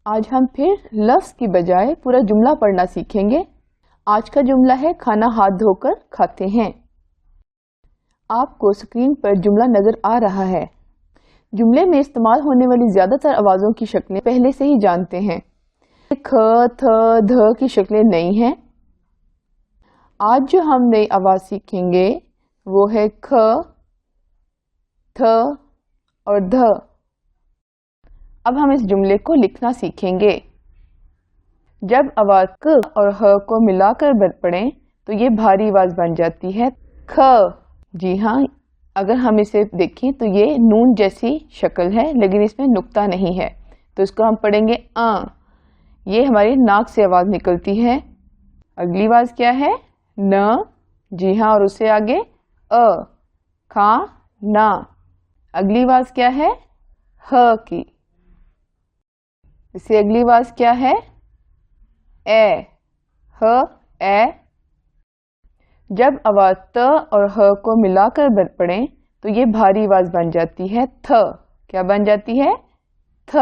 آج ہم پھر لفظ کی بجائے پورا جملہ پڑھنا سیکھیں گے۔ آج کا جملہ ہے کھانا ہاتھ دھو کر کھاتے ہیں۔ آپ کو اسکرین پر جملہ نظر آ رہا ہے۔ جملے میں استعمال ہونے والی زیادہ تر آوازوں کی شکلیں پہلے سے ہی جانتے ہیں۔ کھ، تھ، دھ کی شکلیں نئی ہیں۔ آج جو ہم نئی آواز سیکھیں گے وہ ہے کھ، تھ اور دھ۔ اب ہم اس جملے کو لکھنا سیکھیں گے۔ جب آواز ک اور ہ کو ملا کر پڑھیں تو یہ بھاری آواز بن جاتی ہے کھ۔ جی ہاں، اگر ہم اسے دیکھیں تو یہ نون جیسی شکل ہے لیکن اس میں نقطہ نہیں ہے، تو اس کو ہم پڑھیں گے یہ ہماری ناک سے آواز نکلتی ہے۔ اگلی آواز کیا ہے؟ ن۔ جی ہاں، اور اس سے آگے کھا نا۔ اگلی آواز کیا ہے؟ ہ کی۔ اس سے اگلی آواز کیا ہے؟ اے۔ ہ اے۔ جب آواز ت اور ہ کو ملا کر پڑھیں تو یہ بھاری آواز بن جاتی ہے تھ۔ کیا بن جاتی ہے؟ تھ۔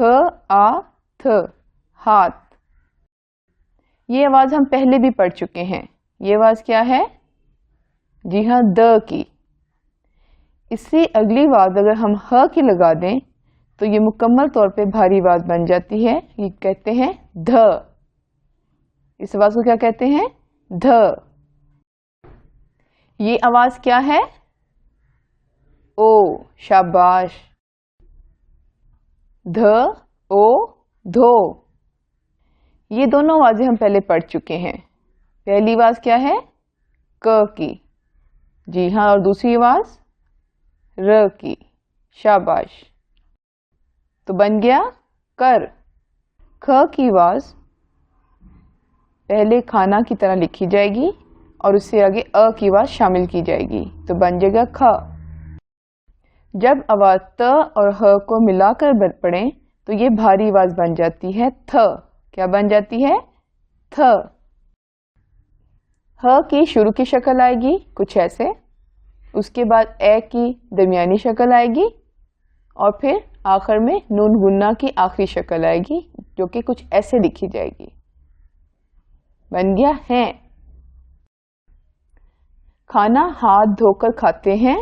ہ آ تھ، ہاتھ۔ یہ آواز ہم پہلے بھی پڑھ چکے ہیں۔ یہ آواز کیا ہے؟ جی ہاں، د کی۔ اس سے اگلی آواز اگر ہم ہ کی لگا دیں تو یہ مکمل طور پہ بھاری آواز بن جاتی ہے۔ یہ کہتے ہیں دھ۔ اس آواز کو کیا کہتے ہیں؟ دھ۔ یہ آواز کیا ہے؟ او۔ شاباش۔ دھ او دھو۔ یہ دونوں آوازیں ہم پہلے پڑھ چکے ہیں۔ پہلی آواز کیا ہے؟ ک کی۔ جی ہاں، اور دوسری آواز ر کی۔ شاباش۔ تو بن گیا کر۔ کھ کی آواز پہلے کھانا کی طرح لکھی جائے گی اور اس سے آگے کی آواز شامل کی جائے گی تو بن جائے گا کھ۔ جب آواز ت اور ہ کو ملا کر پڑھیں تو یہ بھاری آواز بن جاتی ہے تھ۔ کیا بن جاتی ہے؟ تھ۔ ہ کی شروع کی شکل آئے گی کچھ ایسے، اس کے بعد اے کی درمیانی شکل آئے گی اور پھر آخر میں نون گنا کی آخری شکل آئے گی جو کہ کچھ ایسے لکھی جائے گی۔ بن گیا ہیں۔ کھانا ہاتھ دھو کر کھاتے ہیں